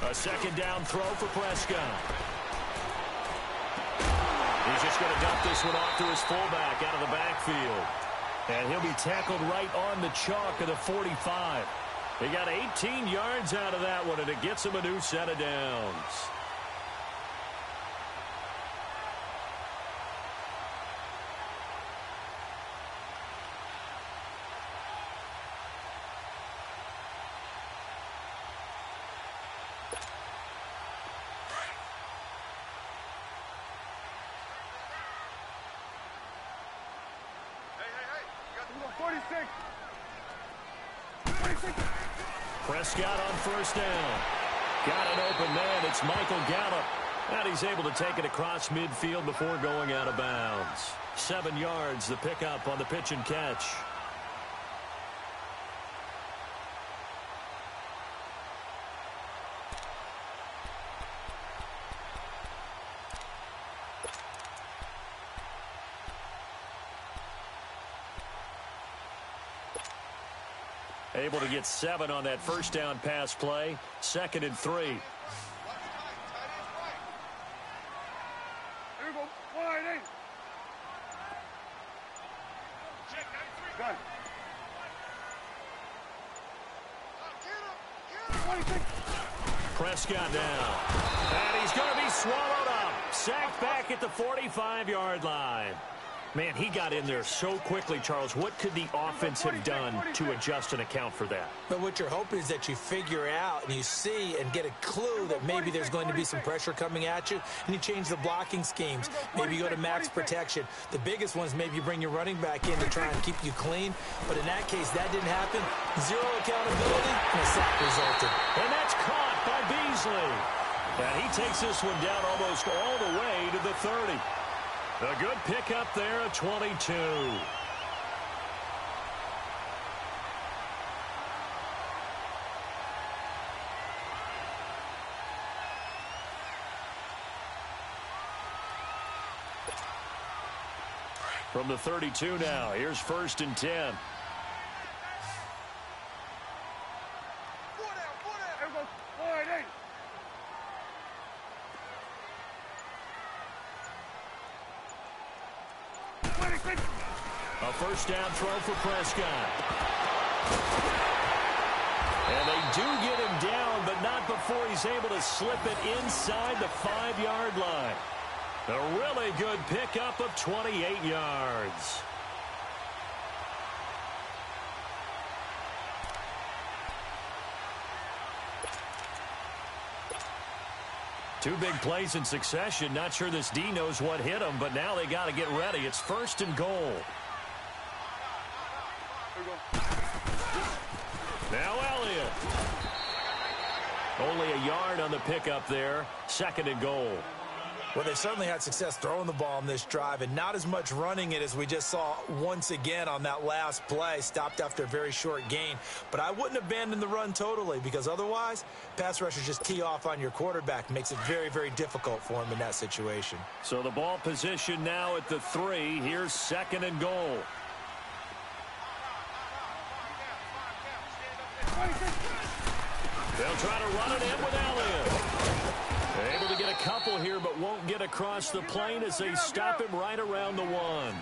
A second down throw for Prescott. He's just going to dump this one off to his fullback out of the backfield. And he'll be tackled right on the chalk of the 45. He got 18 yards out of that one, and it gets him a new set of downs. Prescott on first down. Got an open man. It's Michael Gallup. And he's able to take it across midfield before going out of bounds. 7 yards, the pickup on the pitch and catch. Able to get 7 on that first down pass play. 2nd and 3. Here we go. Wide eight. Gun. Prescott down. And he's going to be swallowed up. Sacked back at the 45-yard line. Man, he got in there so quickly, Charles. What could the offense have done to adjust and account for that? But what you're hoping is that you figure out and you see and get a clue that maybe there's going to be some pressure coming at you, and you change the blocking schemes. Maybe you go to max protection. The biggest one is maybe you bring your running back in to try and keep you clean. But in that case, that didn't happen. 0 accountability, and a sack resulted. And that's caught by Beasley. And he takes this one down almost all the way to the 30. A good pickup there at 22. From the 32 now, here's 1st and 10. A first down throw for Prescott. And they do get him down, but not before he's able to slip it inside the 5-yard line. A really good pickup of 28 yards. Two big plays in succession. Not sure this D knows what hit him, but now they got to get ready. It's 1st and goal. Now Elliott. Only a yard on the pickup there. 2nd and goal. Well, they certainly had success throwing the ball on this drive, and not as much running it as we just saw once again on that last play. Stopped after a very short gain. But I wouldn't abandon the run totally, because otherwise, pass rushers just tee off on your quarterback. Makes it very, very difficult for him in that situation. So the ball position now at the 3. Here's 2nd and goal. They'll try to run it in with Elliott. Able to get a couple here, but won't get across the plane as they stop him right around the 1.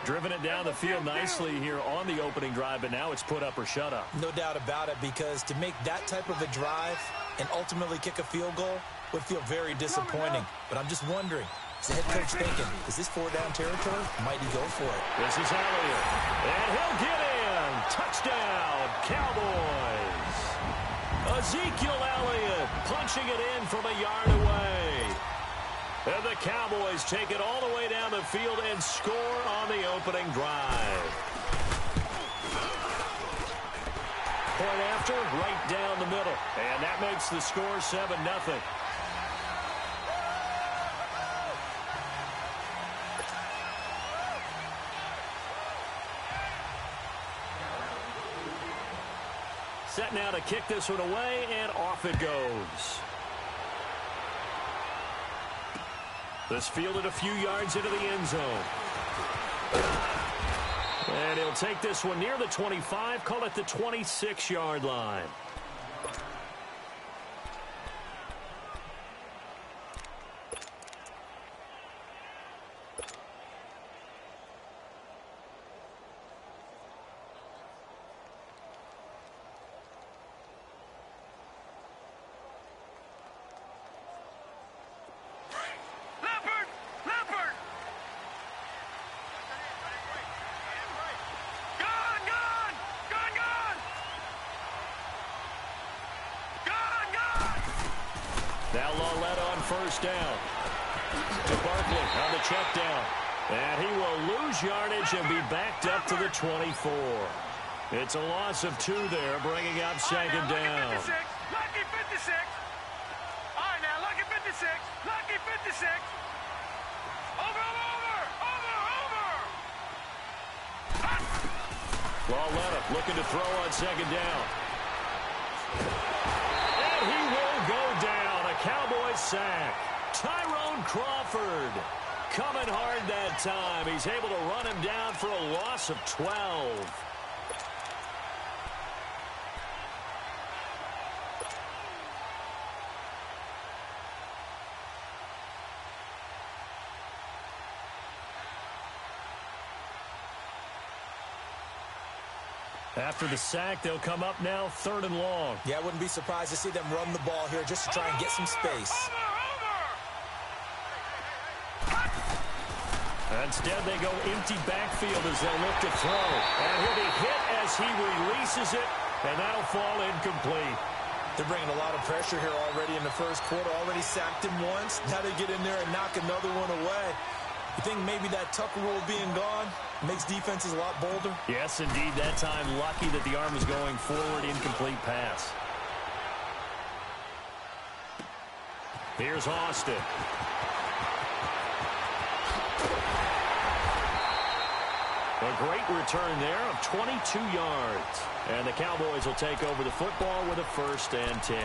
Driven it down the field nicely here on the opening drive, but now it's put up or shut up. No doubt about it, because to make that type of a drive and ultimately kick a field goal would feel very disappointing. But I'm just wondering, is the head coach thinking, is this 4-down territory? Might he go for it? This is Elliott. And he'll get in. Touchdown, Cowboys. Ezekiel Elliott punching it in from a yard away. And the Cowboys take it all the way down the field and score on the opening drive. Point after, right down the middle. And that makes the score 7-0. Set now to kick this one away, and off it goes. This fielded a few yards into the end zone. And he'll take this one near the 25, call it the 26-yard line. Now Lauletta on first down. To Barkley on the check down. And he will lose yardage and be backed up to the 24. It's a loss of 2 there, bringing up second down. Lucky 56. All right, now, lucky 56. Lucky 56. Over. Lauletta looking to throw on second down. And he will go down. A Cowboys sack. Tyrone Crawford coming hard that time. He's able to run him down for a loss of 12. After the sack, they'll come up now 3rd and long. Yeah, I wouldn't be surprised to see them run the ball here just to try and get some space. Instead, they go empty backfield as they'll look to throw. And he'll be hit as he releases it, and that'll fall incomplete. They're bringing a lot of pressure here already in the first quarter. Already sacked him once. Now they get in there and knock another one away. You think maybe that Tucker rule being gone makes defenses a lot bolder? Yes, indeed. That time, lucky that the arm was going forward. Incomplete pass. Here's Austin. A great return there of 22 yards. And the Cowboys will take over the football with a 1st and 10.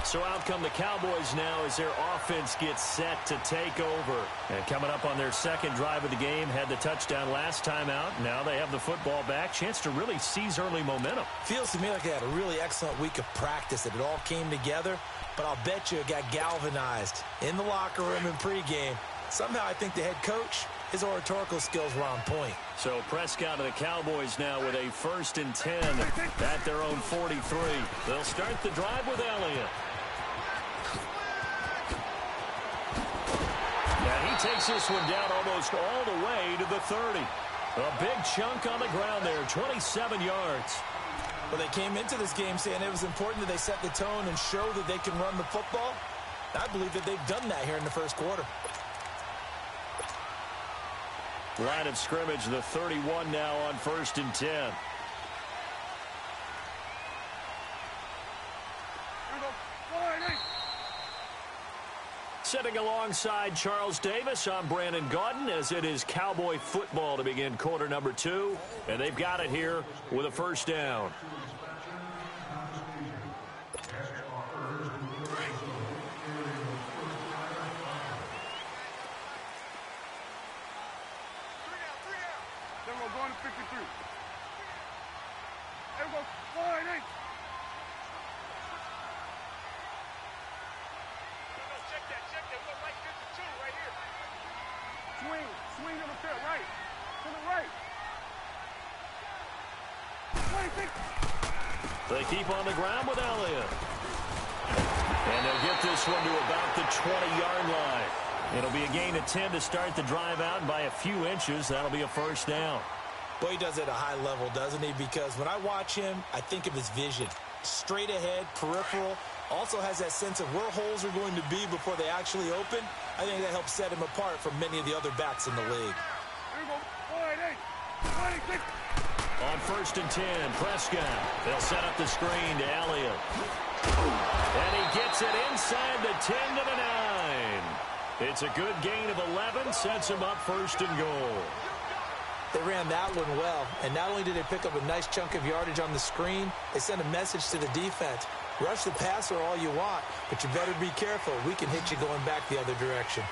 So out come the Cowboys now as their offense gets set to take over. And coming up on their second drive of the game, had the touchdown last time out. Now they have the football back. Chance to really seize early momentum. Feels to me like they had a really excellent week of practice. That it all came together. But I'll bet you it got galvanized in the locker room in pregame. Somehow I think the head coach, his oratorical skills were on point. So Prescott of the Cowboys now with a 1st and 10 at their own 43. They'll start the drive with Elliott. And he takes this one down almost all the way to the 30. A big chunk on the ground there, 27 yards. Well, they came into this game saying it was important that they set the tone and show that they can run the football. I believe that they've done that here in the first quarter. Line of scrimmage, the 31 now on 1st and 10. Sitting alongside Charles Davis, I'm Brandon Gaudin as it is Cowboy football to begin quarter number 2. And they've got it here with a 1st down. Then we're going to 53. Everyone, 4-8. Check that. Look right 52 right here. Swing to the field, right. To the right. 26. They keep on the ground with Elliott. And they'll get this one to about the 20-yard line. It'll be a gain of 10 to start the drive out, and by a few inches, that'll be a 1st down. Boy, he does it at a high level, doesn't he? Because when I watch him, I think of his vision. Straight ahead, peripheral. Also has that sense of where holes are going to be before they actually open. I think that helps set him apart from many of the other backs in the league. Here we go. 4-8. 26. On 1st and 10, Prescott. They'll set up the screen to Elliott. And he gets it inside the 10 to the 9. It's a good gain of 11, sets him up 1st and goal. They ran that one well, and not only did they pick up a nice chunk of yardage on the screen, they sent a message to the defense. Rush the passer all you want, but you better be careful. We can hit you going back the other direction.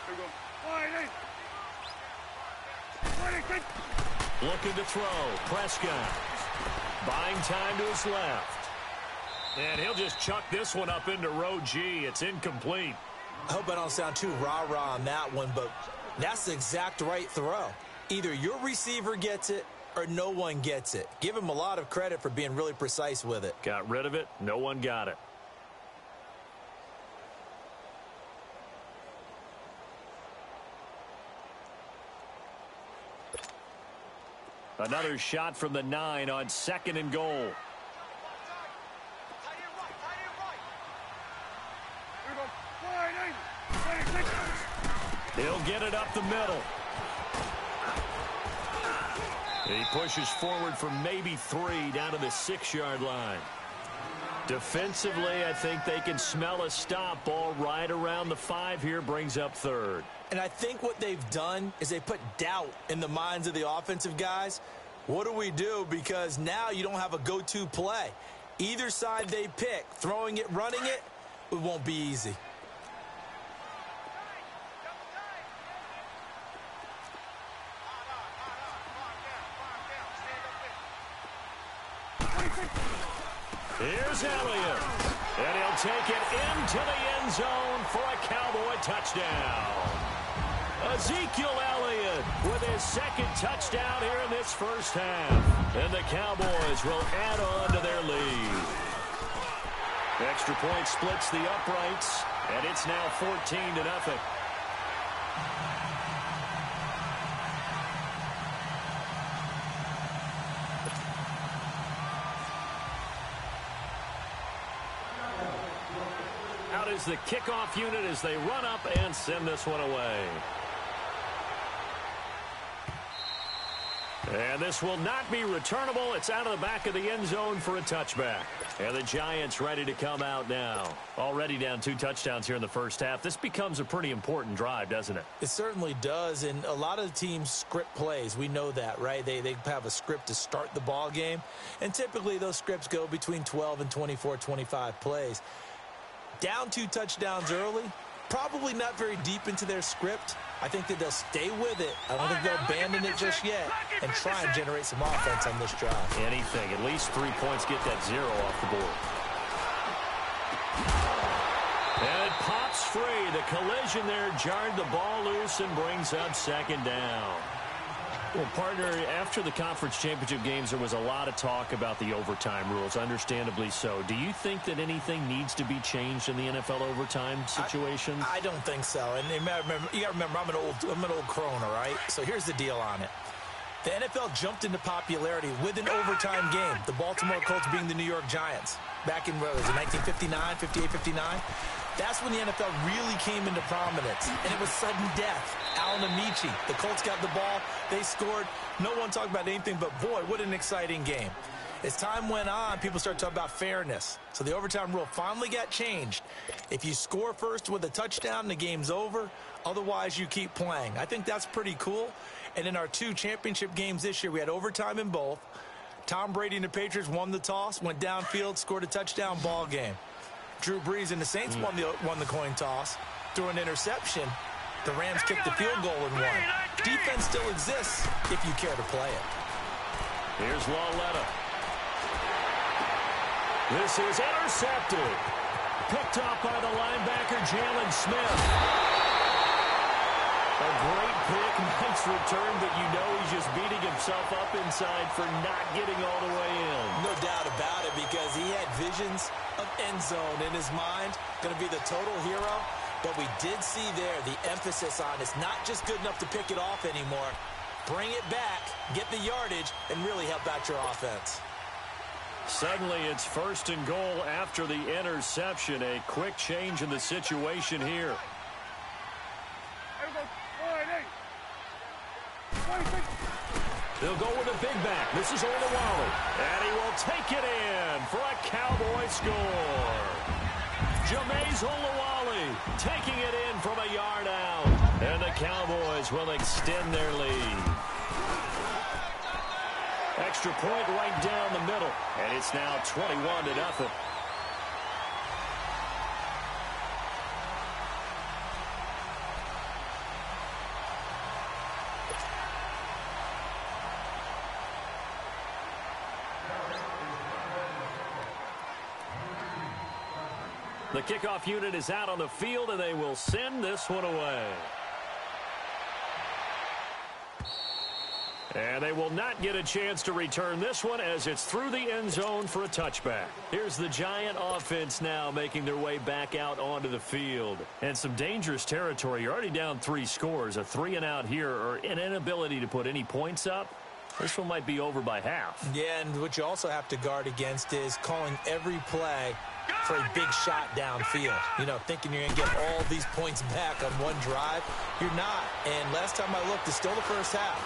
Here we go. 4-8. 26. Looking to throw. Prescott. Buying time to his left. And he'll just chuck this one up into row G. It's incomplete. I hope I don't sound too rah-rah on that one, but that's the exact right throw. Either your receiver gets it or no one gets it. Give him a lot of credit for being really precise with it. Got rid of it. No one got it. Another shot from the 9 on 2nd and goal. He'll get it up the middle. He pushes forward for maybe 3 down to the 6-yard line. Defensively, I think they can smell a stop. Ball right around the 5 here, brings up 3rd. And I think what they've done is they put doubt in the minds of the offensive guys. What do we do? Because now you don't have a go-to play. Either side they pick, throwing it, running it, it won't be easy. Here's Elliott, and he'll take it into the end zone for a Cowboy touchdown. Ezekiel Elliott with his 2nd touchdown here in this first half. And the Cowboys will add on to their lead. Extra point splits the uprights, and it's now 14-0. Out is the kickoff unit as they run up and send this one away. And this will not be returnable. It's out of the back of the end zone for a touchback. And the Giants ready to come out now. Already down 2 touchdowns here in the first half. This becomes a pretty important drive, doesn't it? It certainly does, and a lot of the teams script plays. We know that, right? They have a script to start the ball game, and typically those scripts go between 12 and 24, 25 plays. Down 2 touchdowns early, probably not very deep into their script. I think that they'll stay with it. I don't think they'll abandon it just yet and try and generate some offense on this drive. Anything. At least 3 points, get that 0 off the board. And it pops free. The collision there jarred the ball loose and brings up 2nd down. Well, partner, after the conference championship games, there was a lot of talk about the overtime rules, understandably so. Do you think that anything needs to be changed in the NFL overtime situation? I don't think so. And you got to remember, I'm an old crone, all right? So here's the deal on it. The NFL jumped into popularity with an overtime game, the Baltimore Colts being the New York Giants. Back in, what was it, 1959, 58, 59? That's when the NFL really came into prominence, and it was sudden death. Alan Amici, the Colts got the ball, they scored. No one talked about anything but, boy, what an exciting game. As time went on, people started talking about fairness. So the overtime rule finally got changed. If you score first with a touchdown, the game's over. Otherwise, you keep playing. I think that's pretty cool. And in our 2 championship games this year, we had overtime in both. Tom Brady and the Patriots won the toss, went downfield, scored a touchdown, ball game. Drew Brees and the Saints won the coin toss, threw an interception. The Rams kicked the field goal and won. Defense still exists if you care to play it. Here's Lauletta. This is intercepted. Picked up by the linebacker, Jalen Smith. A great pick, nice return, but you know he's just beating himself up inside for not getting all the way in. No doubt about it, because he had visions of end zone in his mind, going to be the total hero. But we did see there the emphasis on it's not just good enough to pick it off anymore. Bring it back, get the yardage, and really help out your offense. Suddenly it's 1st and goal after the interception. A quick change in the situation here. They'll go with a big back. This is Olawale. And he will take it in for a Cowboy score. Jameis Olawale taking it in from a yard out. And the Cowboys will extend their lead. Extra point right down the middle. And it's now 21-0. The kickoff unit is out on the field, and they will send this one away. And they will not get a chance to return this one as it's through the end zone for a touchback. Here's the Giant offense now making their way back out onto the field. And some dangerous territory. You're already down 3 scores. A 3-and-out here, or an inability to put any points up. This one might be over by half. Yeah, and what you also have to guard against is calling every play for a big shot downfield. You know, thinking you're going to get all these points back on one drive. You're not. And last time I looked, it's still the first half.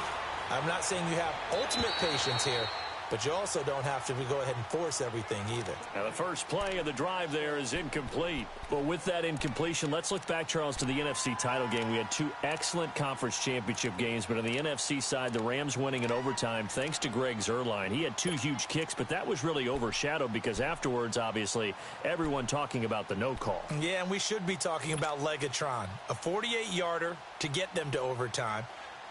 I'm not saying you have ultimate patience here, but you also don't have to go ahead and force everything either. Now the first play of the drive there is incomplete. Well, with that incompletion, let's look back, Charles, to the NFC title game. We had two excellent conference championship games, but on the NFC side, the Rams winning in overtime thanks to Greg Zuerlein. He had two huge kicks, but that was really overshadowed because afterwards, obviously, everyone talking about the no call. Yeah, and we should be talking about Legatron. A 48-yarder to get them to overtime.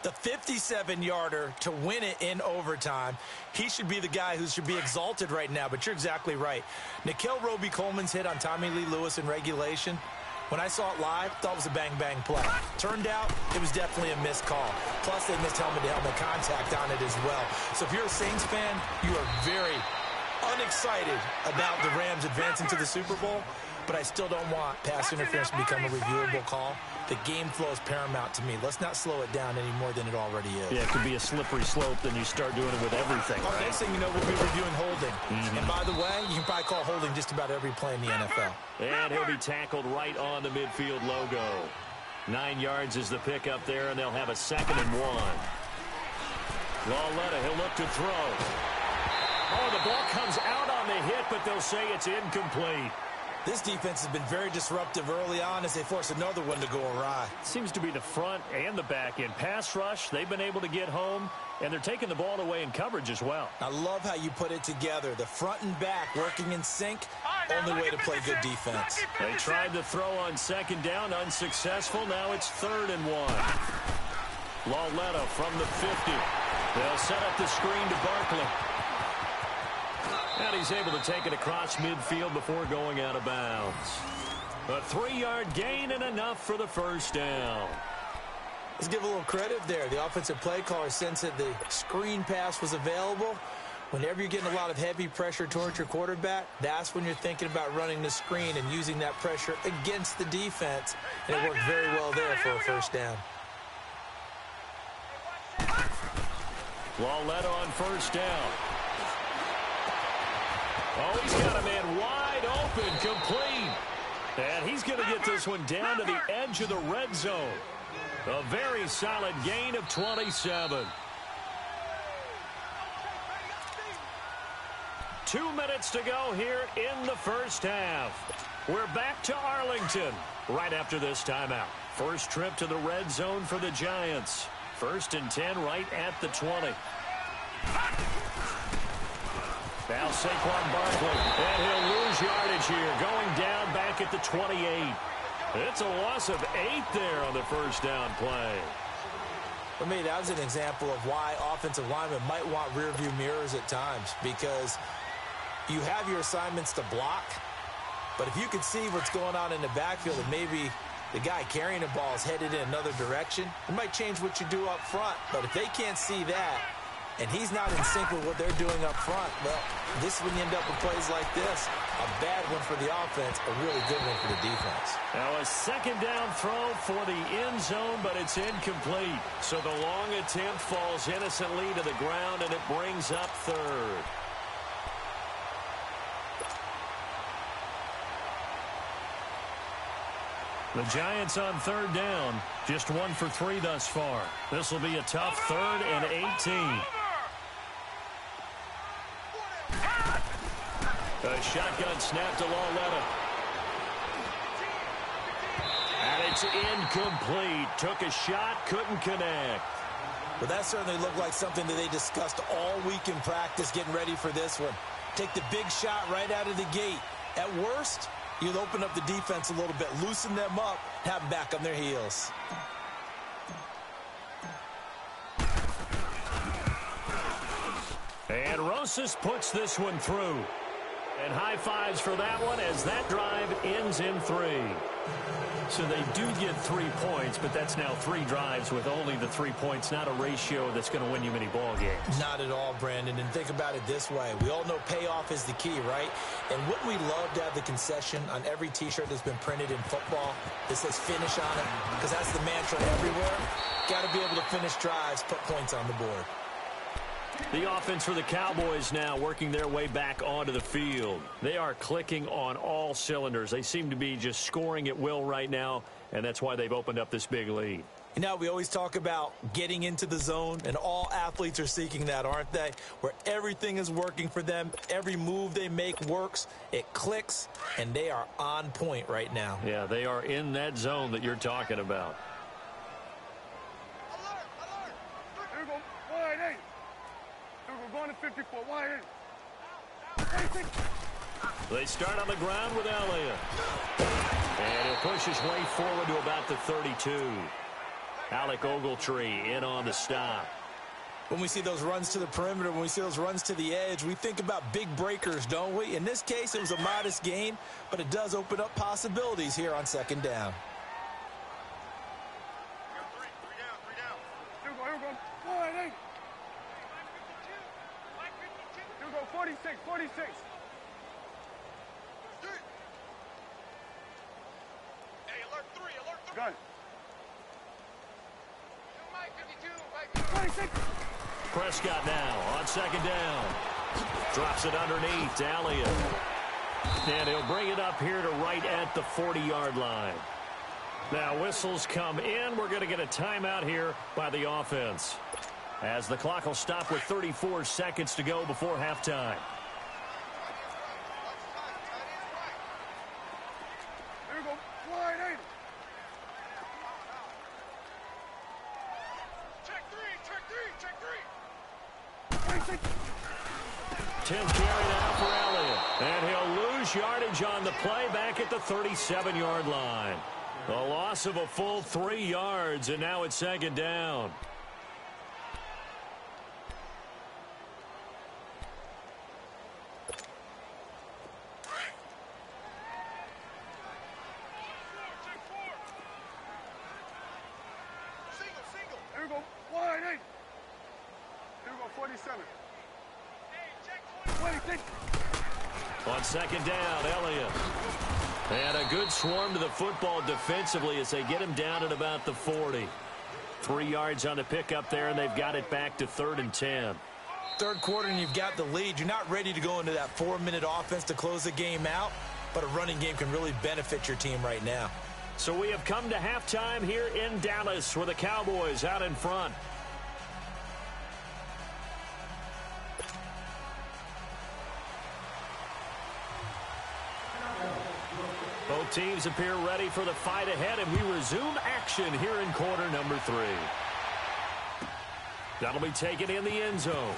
The 57-yarder to win it in overtime. He should be the guy who should be exalted right now, but you're exactly right. Nickell Roby-Coleman's hit on Tommy Lee Lewis in regulation, when I saw it live, thought it was a bang-bang play. Turned out, it was definitely a missed call. Plus, they missed helmet-to-helmet contact on it as well. So if you're a Saints fan, you are very unexcited about the Rams advancing to the Super Bowl, but I still don't want pass interference to become a reviewable call. The game flow is paramount to me. Let's not slow it down any more than it already is. Yeah, it could be a slippery slope, then you start doing it with everything. Well, next thing you know, we'll be reviewing holding. And by the way, you can probably call holding just about every play in the NFL. And he'll be tackled right on the midfield logo. 9 yards is the pickup there, and they'll have a 2nd and 1. Lauletta, he'll look to throw. Oh, the ball comes out on the hit, but they'll say it's incomplete. This defense has been very disruptive early on as they force another one to go awry. Seems to be the front and the back end. Pass rush, they've been able to get home, and they're taking the ball away in coverage as well. I love how you put it together. The front and back working in sync, only way to play good defense. They tried to throw on 2nd down, unsuccessful. Now it's 3rd and 1. Lauletta from the 50. They'll set up the screen to Barkley. And he's able to take it across midfield before going out of bounds. A 3-yard gain and enough for the first down. Let's give a little credit there. The offensive play caller sensed that the screen pass was available. Whenever you're getting a lot of heavy pressure towards your quarterback, that's when you're thinking about running the screen and using that pressure against the defense. And it worked very well there for a first down. Lauletta on first down. Oh, he's got a man wide open, complete. And he's going to get this one down to the edge of the red zone. A very solid gain of 27. 2 minutes to go here in the first half. We're back to Arlington right after this timeout. First trip to the red zone for the Giants. 1st and 10 right at the 20. Now Saquon Barkley, and he'll lose yardage here, going down back at the 28. It's a loss of 8 there on the first down play. For me, that was an example of why offensive linemen might want rear-view mirrors at times, because you have your assignments to block, but if you can see what's going on in the backfield and maybe the guy carrying the ball is headed in another direction, it might change what you do up front. But if they can't see that, and he's not in sync with what they're doing up front, well, this is when you end up with plays like this. A bad one for the offense, a really good one for the defense. Now a 2nd down throw for the end zone, but it's incomplete. So the long attempt falls innocently to the ground, and it brings up 3rd. The Giants on 3rd down, just 1 for 3 thus far. This will be a tough 3rd and 18. A shotgun snap to Lauletta. And it's incomplete. Took a shot, couldn't connect. Well, that certainly looked like something that they discussed all week in practice getting ready for this one. Take the big shot right out of the gate. At worst, you'll open up the defense a little bit, loosen them up, have them back on their heels. And Rosas puts this one through. And high fives for that one as that drive ends in 3. So they do get 3 points, but that's now 3 drives with only the 3 points, not a ratio that's going to win you many ball games. Not at all, Brandon. And think about it this way. We all know payoff is the key, right? And wouldn't we love to have the concession on every T-shirt that's been printed in football that says finish on it? Because that's the mantra everywhere. Got to be able to finish drives, put points on the board. The offense for the Cowboys now working their way back onto the field. They are clicking on all cylinders. They seem to be just scoring at will right now, and that's why they've opened up this big lead. You know, we always talk about getting into the zone, and all athletes are seeking that, aren't they? Where everything is working for them, every move they make works, it clicks, and they are on point right now. Yeah, they are in that zone that you're talking about. Here we go. Wide eight. Here we go. Going to 54. Wide eight. They start on the ground with Elliott. And he'll push his way forward to about the 32. Alec Ogletree in on the stop. When we see those runs to the perimeter, when we see those runs to the edge, we think about big breakers, don't we? In this case, it was a modest gain, but it does open up possibilities here on second down. Three down. Here we go. Wide eight. Here we go. 46. Hey, alert three. Gun. 26. Prescott now on second down. Drops it underneath to Elliott. And he'll bring it up here to right at the 40-yard line. Now whistles come in. We're going to get a timeout here by the offense, as the clock will stop with 34 seconds to go before halftime. Here we go. Wide eight. Check three. 10th carry now for Elliott. And he'll lose yardage on the play back at the 37-yard line. A loss of a full 3 yards, and now it's second down. Single. Here we go. Wide eight. Here we go. 47. 26. On second down, Elliott. And a good swarm to the football defensively as they get him down at about the 40. 3 yards on the pickup there, and they've got it back to 3rd and 10. Third quarter, and you've got the lead. You're not ready to go into that 4-minute offense to close the game out, but a running game can really benefit your team right now. So we have come to halftime here in Dallas with the Cowboys out in front. Both teams appear ready for the fight ahead, and we resume action here in quarter number 3. That'll be taken in the end zone.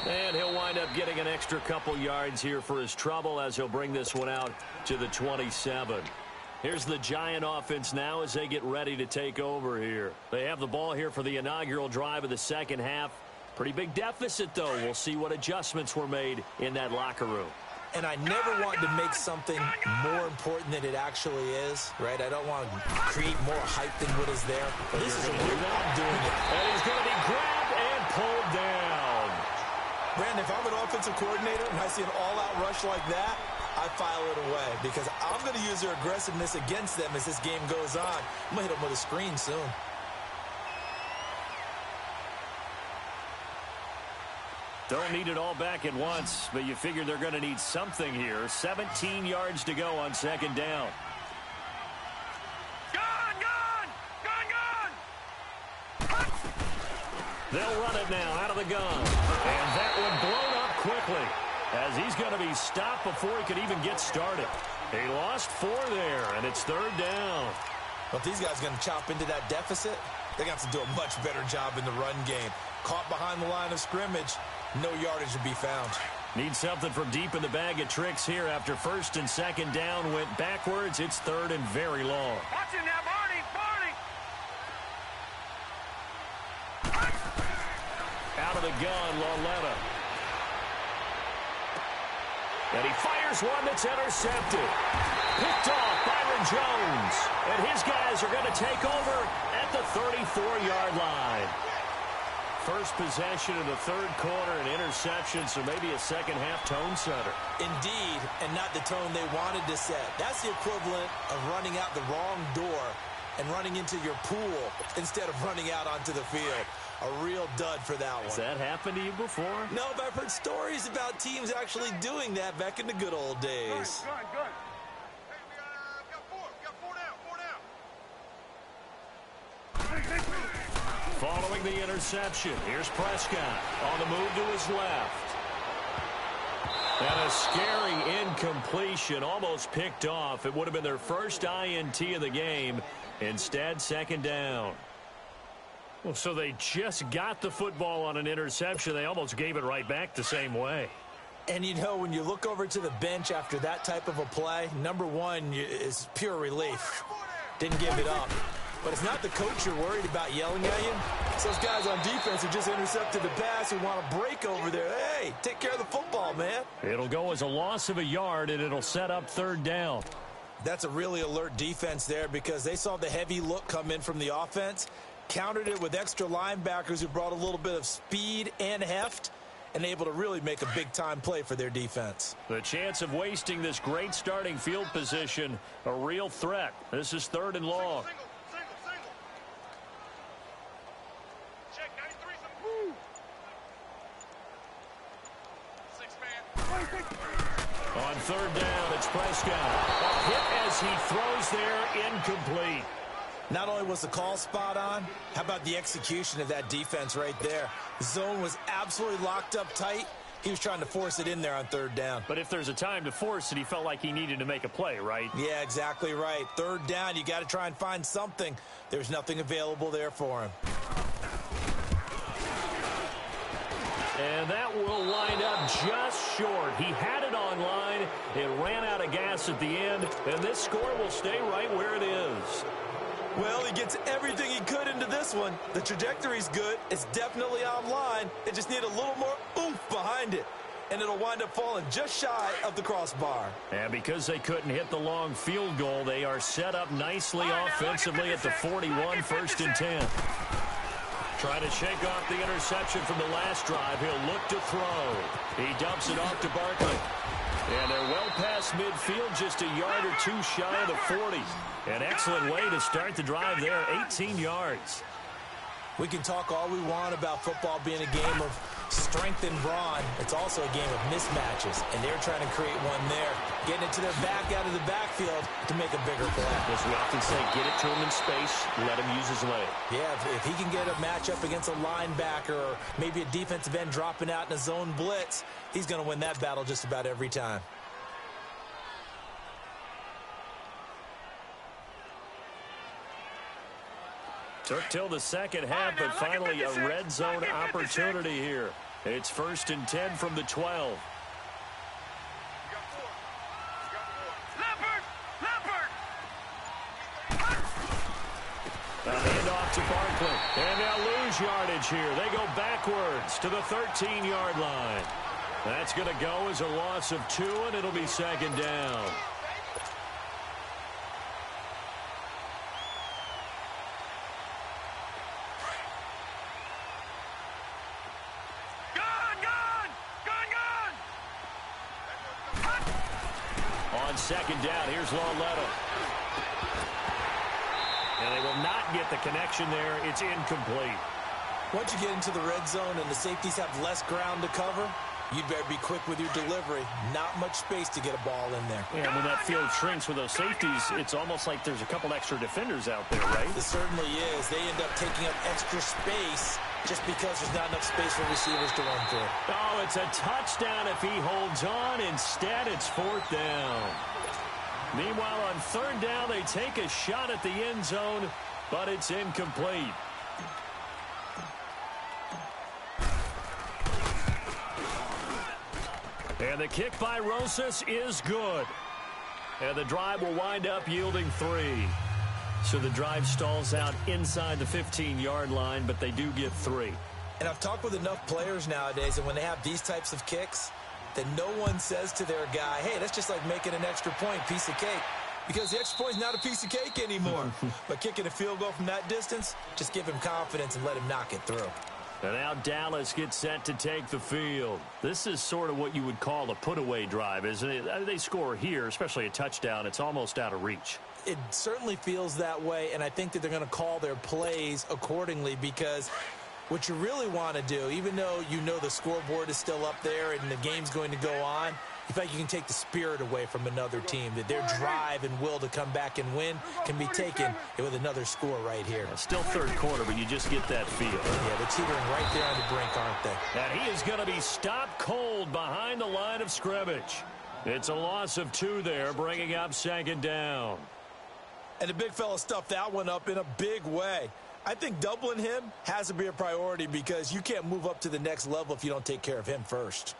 And he'll wind up getting an extra couple yards here for his trouble as he'll bring this one out to the 27. Here's the Giant offense now as they get ready to take over here. They have the ball here for the inaugural drive of the second half. Pretty big deficit, though. We'll see what adjustments were made in that locker room. And I never want to make something more important than it actually is, right? I don't want to create more hype than what is there. But this is a real way of doing it. And he's going to be grabbed and pulled down. Brandon, if I'm an offensive coordinator and I see an all-out rush like that, I file it away because I'm going to use their aggressiveness against them as this game goes on. I'm going to hit them with a screen soon. Don't need it all back at once, but you figure they're going to need something here. 17 yards to go on second down. Gun! They'll run it now out of the gun. And that one blown up quickly as he's going to be stopped before he could even get started. He lost 4 there, and it's 3rd down. But these guys are going to chop into that deficit. They're going to have to do a much better job in the run game. Caught behind the line of scrimmage, no yardage to be found. Need something from deep in the bag of tricks here after 1st and 2nd down went backwards. It's 3rd and very long. Watch him now, Barney! Out of the gun, Lauletta. And he fires one that's intercepted. Picked off Byron Jones. And his guys are going to take over at the 34-yard line. First possession of the 3rd quarter, an interception, so maybe a second-half tone setter. Indeed, and not the tone they wanted to set. That's the equivalent of running out the wrong door and running into your pool instead of running out onto the field. A real dud for that one. Has that happened to you before? No, but I've heard stories about teams actually doing that back in the good old days. Gun. Hey, we got four down. Following the interception, here's Prescott on the move to his left. And a scary incompletion, almost picked off. It would have been their first INT of the game. Instead, second down. Well, so they just got the football on an interception. They almost gave it right back the same way. And, you know, when you look over to the bench after that type of a play, number one is pure relief. Didn't give it up. But it's not the coach you're worried about yelling at you. It's those guys on defense who just intercepted the pass who want to break over there. Hey, take care of the football, man. It'll go as a loss of a yard, and it'll set up third down. That's a really alert defense there because they saw the heavy look come in from the offense, countered it with extra linebackers who brought a little bit of speed and heft, and able to really make a big-time play for their defense. The chance of wasting this great starting field position, a real threat. This is third and long. Single. Check 93, some 6 man. On third down, it's Prescott. A hit as he throws there, incomplete. Not only was the call spot on, how about the execution of that defense right there? The zone was absolutely locked up tight. He was trying to force it in there on third down. But if there's a time to force it, he felt like he needed to make a play, right? Yeah, exactly right. Third down, you got to try and find something. There's nothing available there for him. And that will wind up just short. He had it on line. It ran out of gas at the end, and this score will stay right where it is. Well, he gets everything he could into this one. The trajectory's good. It's definitely online. They just need a little more oomph behind it, and it'll wind up falling just shy of the crossbar. And because they couldn't hit the long field goal, they are set up nicely offensively at the 41, first and 10. Trying to shake off the interception from the last drive. He'll look to throw. He dumps it off to Barkley. And they're well past midfield, just a yard or two shy of the 40. An excellent way to start the drive there, 18 yards. We can talk all we want about football being a game of strength and brawn. It's also a game of mismatches, and they're trying to create one there, getting it to their back out of the backfield to make a bigger play. As we often say, get it to him in space, let him use his leg. Yeah, if he can get a matchup against a linebacker or maybe a defensive end dropping out in a zone blitz, he's going to win that battle just about every time. Took till the second half, but finally a red zone opportunity here. It's first and 10 from the 12. A handoff to Barkley. And they'll lose yardage here. They go backwards to the 13-yard line. That's going to go as a loss of 2, and it'll be second down. On second down, here's Lawletto. And they will not get the connection there. It's incomplete. Once you get into the red zone and the safeties have less ground to cover, you'd better be quick with your delivery. Not much space to get a ball in there. Yeah, when that field shrinks with those safeties, it's almost like there's a couple extra defenders out there, right? It certainly is. They end up taking up extra space just because there's not enough space for receivers to run through. Oh, it's a touchdown if he holds on. Instead, it's fourth down. Meanwhile, on third down, they take a shot at the end zone, but it's incomplete. And the kick by Rosas is good. And the drive will wind up yielding 3. So the drive stalls out inside the 15-yard line, but they do get 3. And I've talked with enough players nowadays, and when they have these types of kicks, that no one says to their guy, hey, that's just like making an extra point, piece of cake. Because the extra point is not a piece of cake anymore. But kicking a field goal from that distance, just give him confidence and let him knock it through. And now Dallas gets set to take the field. This is sort of what you would call a put-away drive, isn't it? They score here, especially a touchdown. It's almost out of reach. It certainly feels that way, and I think that they're going to call their plays accordingly, because what you really want to do, even though you know the scoreboard is still up there and the game's going to go on, in fact, you can take the spirit away from another team, that their drive and will to come back and win can be taken with another score right here. Still third quarter, but you just get that feel. Yeah, they're teetering right there on the brink, aren't they? And he is going to be stopped cold behind the line of scrimmage. It's a loss of 2 there, bringing up second down. And the big fella stuffed that one up in a big way. I think doubling him has to be a priority, because you can't move up to the next level if you don't take care of him first.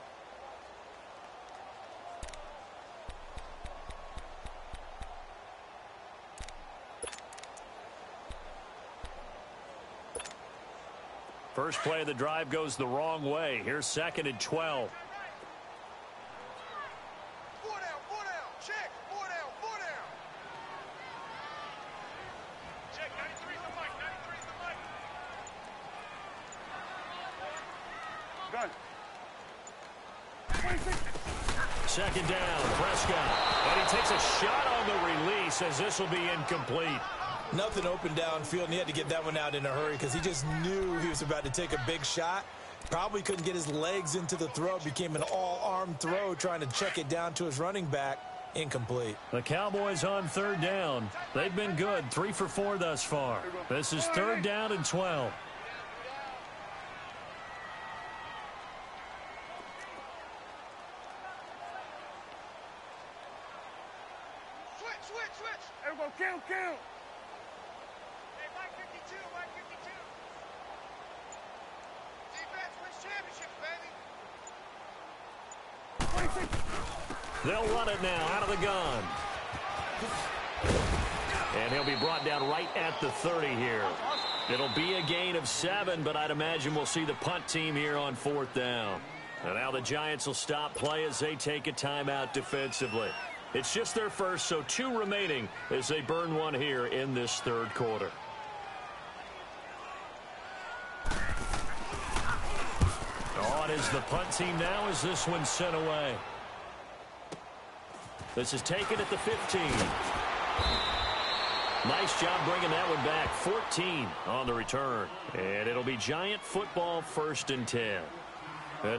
First play of the drive goes the wrong way. Here's 2nd and 12. 4 down, 4 down. Check. 4 down, 4 down. Check. 93's the mic. 93's the mic. Gun. 2nd down, Prescott. And he takes a shot on the release, as this will be incomplete. Nothing open downfield, and he had to get that one out in a hurry because he just knew he was about to take a big shot. Probably couldn't get his legs into the throw. Became an all-arm throw, trying to check it down to his running back. Incomplete. The Cowboys on 3rd down. They've been good, 3 for 4 thus far. This is 3rd down and 12. Switch. Everyone, count. Hey, Mike 52, Mike 52. Defense wins championships, baby. They'll run it now out of the gun. And he'll be brought down right at the 30 here. It'll be a gain of 7, but I'd imagine we'll see the punt team here on 4th down. And now the Giants will stop play as they take a timeout defensively. It's just their first, so 2 remaining as they burn one here in this 3rd quarter. On is the punt team now as this one's sent away. This is taken at the 15. Nice job bringing that one back. 14 on the return. And it'll be Giant football, 1st and 10.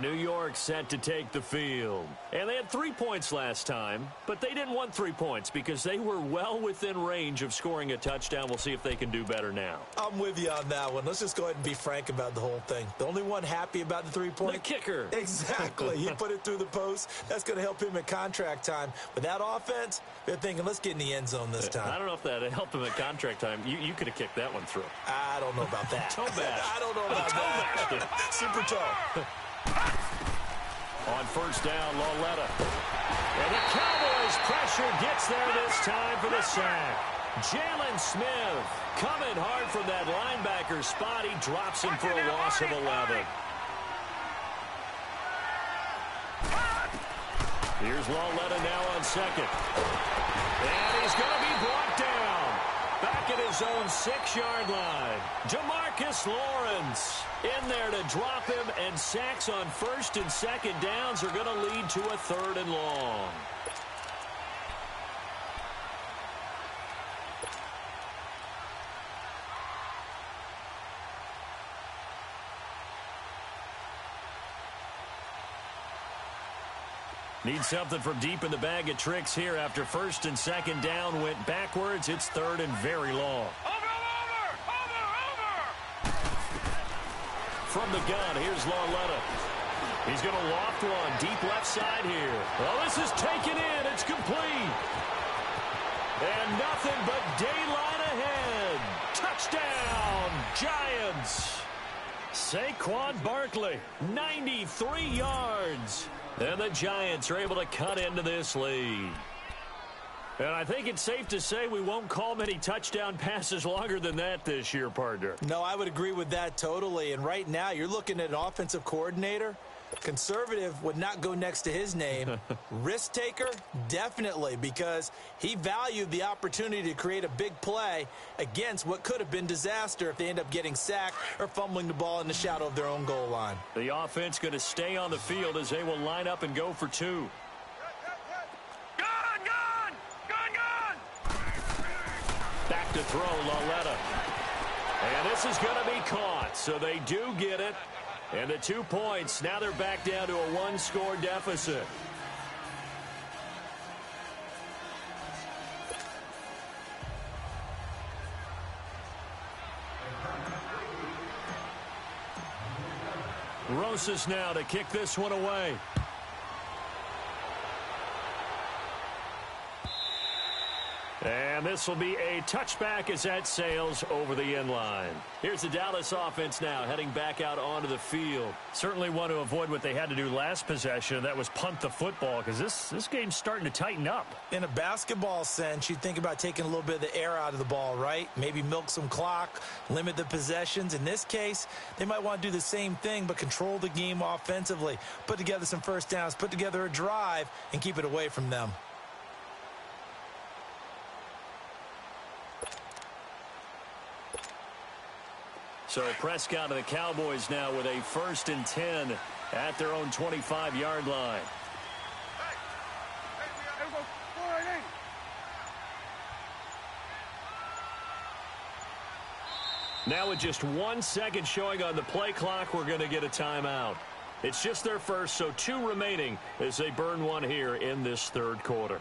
New York set to take the field. And they had 3 points last time, but they didn't want 3 points because they were well within range of scoring a touchdown. We'll see if they can do better now. I'm with you on that one. Let's just go ahead and be frank about the whole thing. The only one happy about the 3-point? The kicker. Exactly. He put it through the post. That's going to help him at contract time. With that offense, they're thinking, let's get in the end zone this time. I don't know if that helped him at contract time. You could have kicked that one through. I don't know about that. Toe bash. I don't know about that. Super toe. On 1st down, Lauletta. And the Cowboys pressure gets there this time for the sack. Jalen Smith coming hard from that linebacker spot. He drops him for a loss of 11. Here's Lauletta now on 2nd. And he's going to be brought down. Back at his own 6-yard line. Jamarcus Lawrence in there to drop him, and sacks on 1st and 2nd downs are going to lead to a 3rd and long. Need something from deep in the bag of tricks here after 1st and 2nd down went backwards. It's 3rd and very long. Over! From the gun, here's Lauletta. He's going to loft one deep left side here. Well, this is taken in. It's complete. And nothing but daylight ahead. Touchdown, Giants. Saquon Barkley, 93 yards. And the Giants are able to cut into this lead. And I think it's safe to say we won't call many touchdown passes longer than that this year, partner. No, I would agree with that totally. And right now, you're looking at an offensive coordinator Conservative would not go next to his name. Risk taker, definitely, because he valued the opportunity to create a big play against what could have been disaster if they end up getting sacked or fumbling the ball in the shadow of their own goal line. The offense going to stay on the field as they will line up and go for two. Back to throw, Laletta. And this is going to be caught, so they do get it. And the 2 points, now they're back down to a one-score deficit. Rosas now to kick this one away. And this will be a touchback as that sails over the end line. Here's the Dallas offense now heading back out onto the field. Certainly want to avoid what they had to do last possession. That was punt the football, because this game's starting to tighten up. In a basketball sense, you think about taking a little bit of the air out of the ball, right? Maybe milk some clock, limit the possessions. In this case, they might want to do the same thing, but control the game offensively. Put together some first downs, put together a drive, and keep it away from them. So Prescott and the Cowboys now with a 1st and 10 at their own 25-yard line. Now with just 1 second showing on the play clock, we're going to get a timeout. It's just their first, so 2 remaining as they burn one here in this third quarter.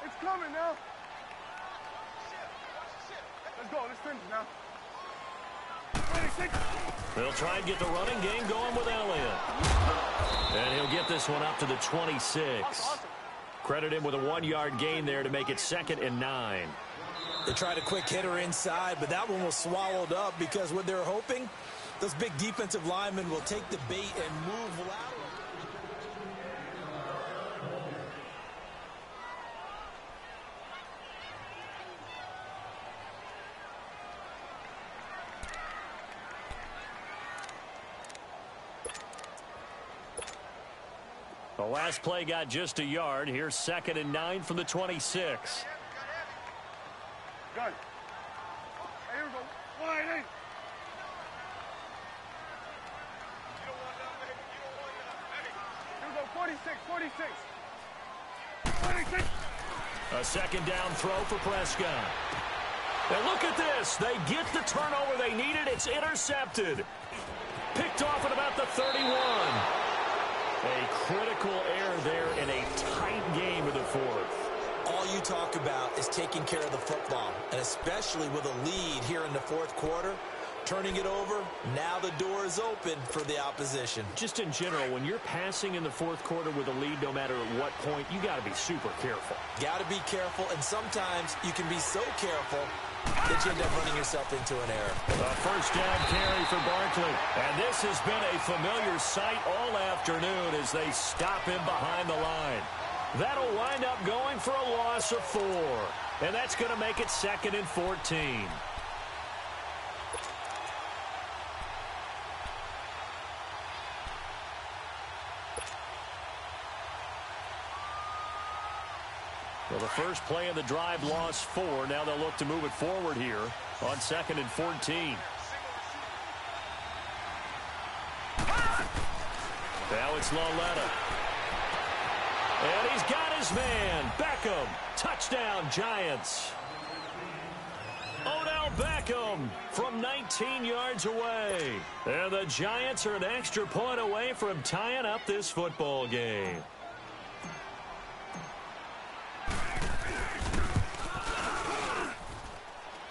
It's coming now. Let's go. Let's finish now. 26. They'll try and get the running game going with Elliott. And he'll get this one up to the 26. Awesome. Credit him with a 1-yard gain there to make it 2nd and 9. They tried a quick hitter inside, but that one was swallowed up because what they're hoping, those big defensive linemen will take the bait and move laterally. The last play got just a yard. Here's 2nd and 9 from the 26. Good. Hey, here we go. Wide eight. Here we go. 46. 46. 26. A 2nd down throw for Prescott. And look at this. They get the turnover they needed. It's intercepted. Picked off at about the 31. A critical error there in a tight game of the 4th. All you talk about is taking care of the football, and especially with a lead here in the 4th quarter, turning it over, now the door is open for the opposition. Just in general, when you're passing in the 4th quarter with a lead, no matter at what point, you got to be super careful. Got to be careful, and sometimes you can be so careful that you end up running yourself into an error. A 1st down carry for Barkley. And this has been a familiar sight all afternoon as they stop him behind the line. That'll wind up going for a loss of 4. And that's going to make it 2nd and 14. Well, the first play of the drive lost 4. Now they'll look to move it forward here on 2nd and 14. Now it's Laletta. And he's got his man. Beckham. Touchdown, Giants. Odell Beckham from 19 yards away. And the Giants are an extra point away from tying up this football game.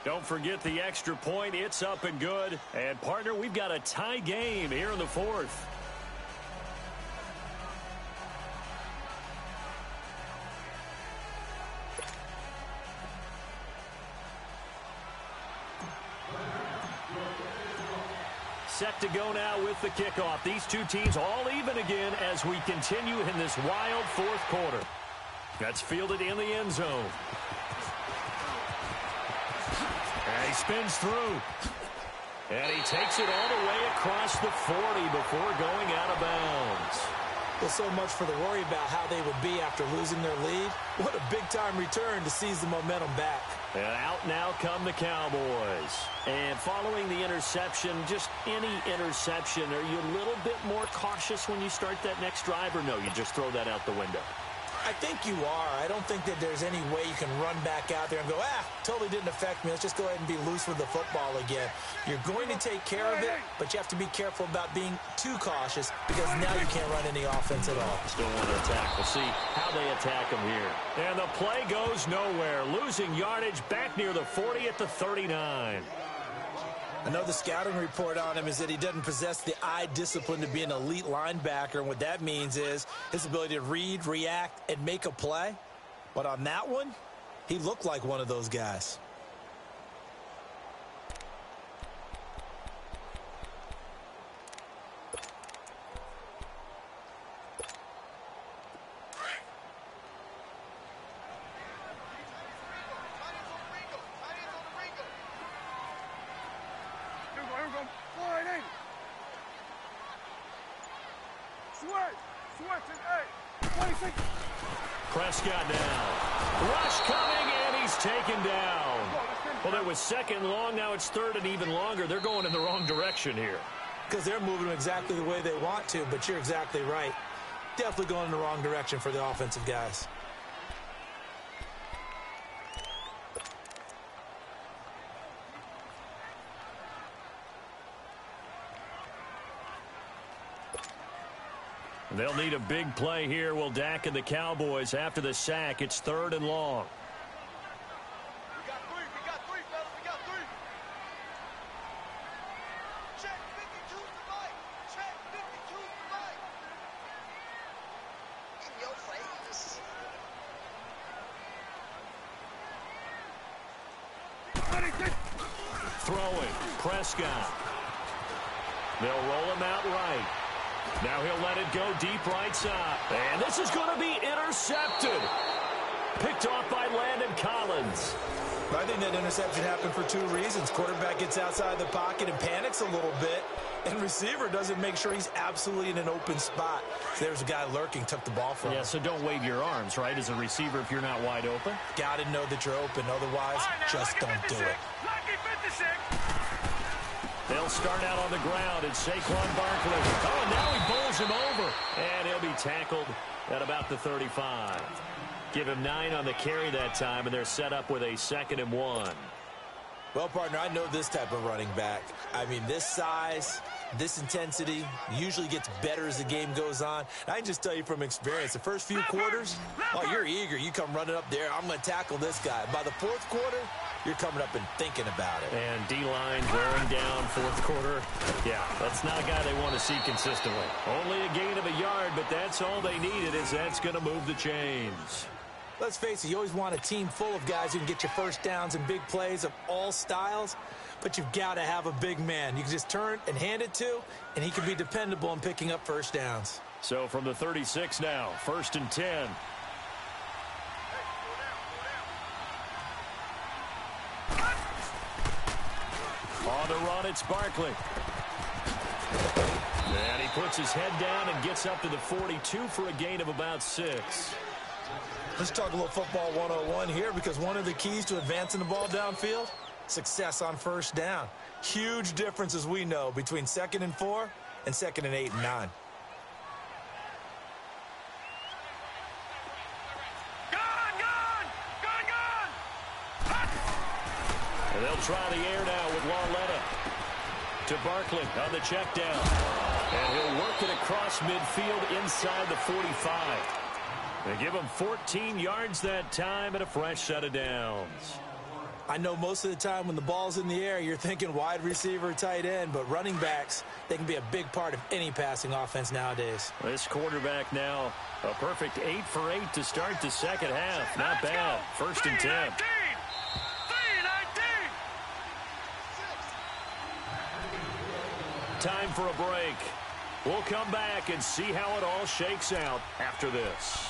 Don't forget the extra point. It's up and good. And, partner, we've got a tie game here in the 4th. set to go now with the kickoff. These two teams all even again as we continue in this wild fourth quarter. That's fielded in the end zone. And he spins through. And he takes it all the way across the 40 before going out of bounds. Well, so much for the worry about how they would be after losing their lead. What a big-time return to seize the momentum back. And out now come the Cowboys. And following the interception, just any interception, are you a little bit more cautious when you start that next drive, or no, you just throw that out the window? I think you are. I don't think that there's any way you can run back out there and go, totally didn't affect me. Let's just go ahead and be loose with the football again. You're going to take care of it, but you have to be careful about being too cautious because now you can't run any offense at all. Still want to attack. We'll see how they attack him here. And the play goes nowhere. Losing yardage back near the 40 at the 39. I know the scouting report on him is that he doesn't possess the eye discipline to be an elite linebacker, and what that means is his ability to read, react, and make a play. But on that one, he looked like one of those guys. Prescott now. Rush coming, and he's taken down. Well, that was second long. Now it's third and even longer. They're going in the wrong direction here. Because they're moving exactly the way they want to, but you're exactly right. Definitely going in the wrong direction for the offensive guys. They'll need a big play here. Will Dak and the Cowboys after the sack. It's third and long. We got three, fellas. We got three. Check 52 to the right. Check 52 to the right. In your face. Throwing. Prescott. They'll roll him out right. Now he'll let it go deep right side. And this is going to be intercepted. Picked off by Landon Collins. I think that interception happened for two reasons. Quarterback gets outside the pocket and panics a little bit. And receiver doesn't make sure he's absolutely in an open spot. So there's a guy lurking, took the ball from him. Yeah, so don't wave your arms, right, as a receiver if you're not wide open. Got to know that you're open. Otherwise, just don't do it. Lucky 56. They'll start out on the ground. It's Saquon Barkley. Oh, and now he bowls him over. And he'll be tackled at about the 35. Give him 9 on the carry that time, and they're set up with a 2nd and 1. Well, partner, I know this type of running back. I mean, this size, this intensity usually gets better as the game goes on. And I can just tell you from experience, the first few quarters, oh, you're eager. You come running up there. I'm going to tackle this guy. By the fourth quarter, you're coming up and thinking about it. And D-line wearing down fourth quarter. Yeah, that's not a guy they want to see consistently. Only a gain of a yard, but that's all they needed, as that's going to move the chains. Let's face it, you always want a team full of guys who can get you first downs and big plays of all styles, but you've got to have a big man you can just turn and hand it to, and he can be dependable in picking up first downs. So from the 36 now, 1st and 10. On the run, it's Barkley. And he puts his head down and gets up to the 42 for a gain of about 6. Let's talk a little football 101 here, because one of the keys to advancing the ball downfield, success on first down. Huge difference, as we know, between 2nd and 4 and 2nd and 8 and 9. And they'll try the air now with Lauletta. To Barkley on the check down. And he'll work it across midfield inside the 45. They give him 14 yards that time and a fresh set of downs. I know most of the time when the ball's in the air, you're thinking wide receiver, tight end, but running backs, they can be a big part of any passing offense nowadays. This quarterback now, a perfect 8 for 8 to start the second half. Not bad. 1st and 10. time for a break. We'll come back and see how it all shakes out after this.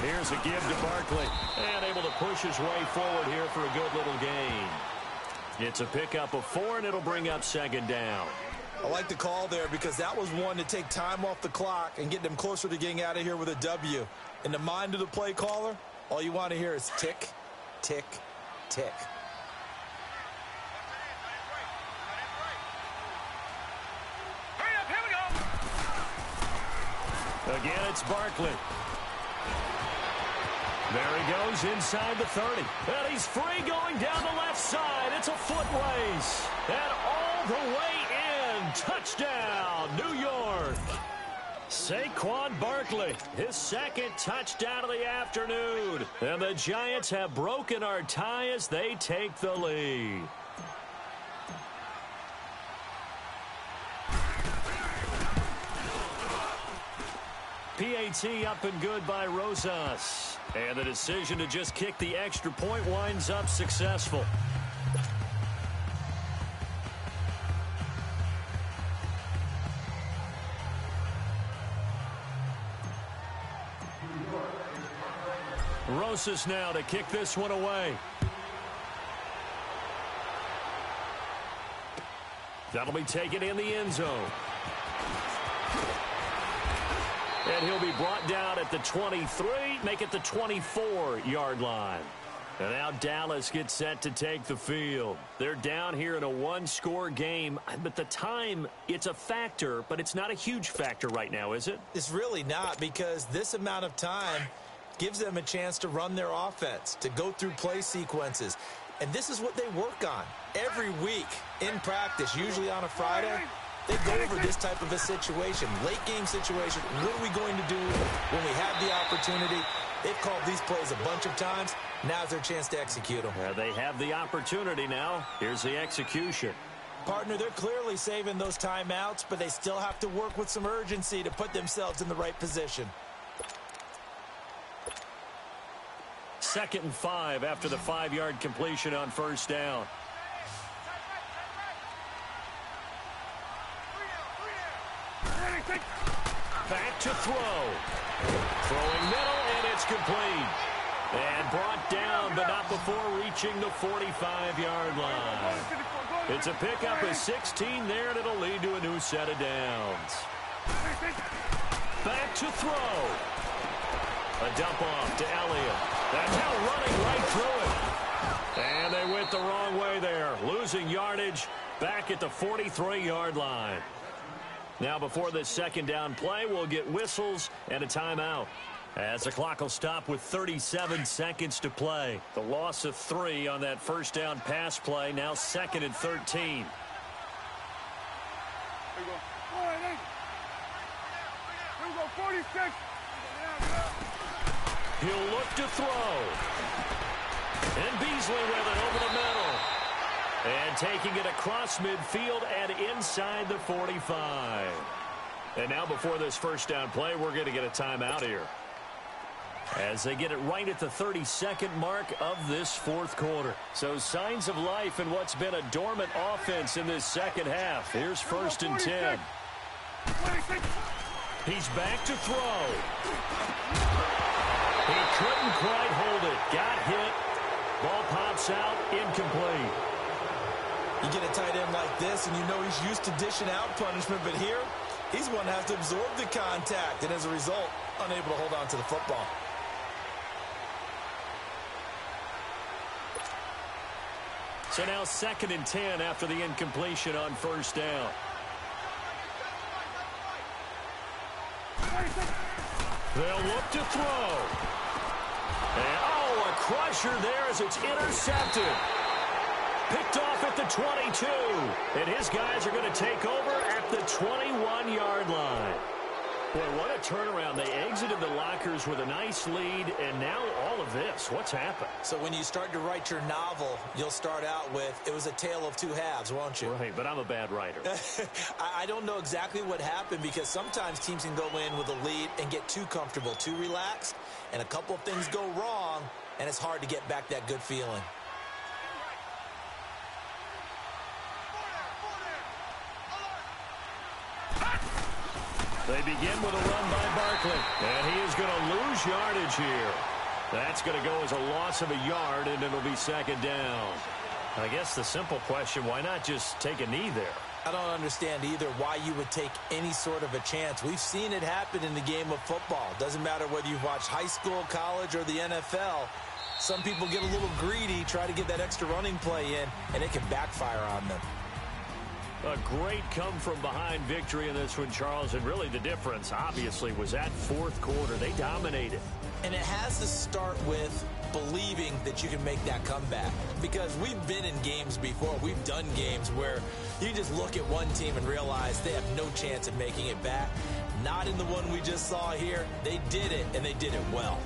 Here's a give to Barkley. And able to push his way forward here for a good little gain. It's a pickup of 4, and it'll bring up second down. I like the call there because that was one to take time off the clock and get them closer to getting out of here with a W. In the mind of the play caller, all you want to hear is tick, tick, tick. Hurry up, here we go. Again, it's Barkley. There he goes inside the 30. And he's free going down the left side. It's a foot race. And all the way in. Touchdown, New York. Saquon Barkley, his second touchdown of the afternoon. And the Giants have broken our tie as they take the lead. PAT up and good by Rosas. And the decision to just kick the extra point winds up successful. Rosas now to kick this one away. That'll be taken in the end zone. And he'll be brought down at the 23, make it the 24-yard line. And now Dallas gets set to take the field. They're down here in a one-score game, but the time, it's a factor, but it's not a huge factor right now, is it? It's really not, because this amount of time gives them a chance to run their offense, to go through play sequences. And this is what they work on every week in practice, usually on a Friday. They go over this type of a situation, late game situation. What are we going to do when we have the opportunity? They've called these plays a bunch of times. Now's their chance to execute them. They have the opportunity now. Here's the execution. Partner, they're clearly saving those timeouts, but they still have to work with some urgency to put themselves in the right position. 2nd and 5 after the 5-yard completion on first down. Back to throw. Throwing middle, and it's complete. And brought down, but not before reaching the 45-yard line. It's a pickup of 16 there, and it'll lead to a new set of downs. Back to throw. A dump off to Elliott. That's now running right through it. And they went the wrong way there, losing yardage back at the 43-yard line. Now before this second down play, we'll get whistles and a timeout, as the clock will stop with 37 seconds to play. The loss of 3 on that first down pass play, now 2nd and 13. Here we go. All right, hey. Here we go, 46. He'll look to throw. And Beasley with it over the middle. And taking it across midfield and inside the 45. And now before this first down play, we're going to get a timeout here, as they get it right at the 32nd mark of this fourth quarter. So signs of life in what's been a dormant offense in this second half. Here's 1st and 10. He's back to throw. He couldn't quite hold it. Got hit. Ball pops out, incomplete. You get a tight end like this, and you know he's used to dishing out punishment, but here, he's one that has to absorb the contact, and as a result, unable to hold on to the football. So now 2nd and 10 after the incompletion on first down. They'll look to throw. And, a crusher there as it's intercepted. Picked off at the 22. And his guys are going to take over at the 21-yard line. Boy, what a turnaround. They exited the lockers with a nice lead, and now all of this. What's happened? So when you start to write your novel, you'll start out with, it was a tale of two halves, won't you? Right, but I'm a bad writer. I don't know exactly what happened, because sometimes teams can go in with a lead and get too comfortable, too relaxed, and a couple of things go wrong, and it's hard to get back that good feeling. They begin with a run by Barkley, and he is going to lose yardage here. That's going to go as a loss of a yard, and it'll be second down. I guess the simple question, why not just take a knee there? I don't understand either why you would take any sort of a chance. We've seen it happen in the game of football. Doesn't matter whether you've watched high school, college, or the NFL. Some people get a little greedy, try to get that extra running play in, and it can backfire on them. A great come-from-behind victory in this one, Charles, and really the difference, obviously, was that fourth quarter. They dominated. And it has to start with believing that you can make that comeback, because we've been in games before. We've done games where you just look at one team and realize they have no chance of making it back. Not in the one we just saw here. They did it, and they did it well.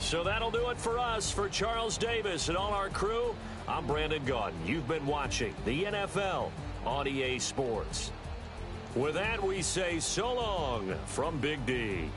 So that'll do it for us. For Charles Davis and all our crew, I'm Brandon Gaudin. You've been watching the NFL on EA Sports. With that, we say so long from Big D.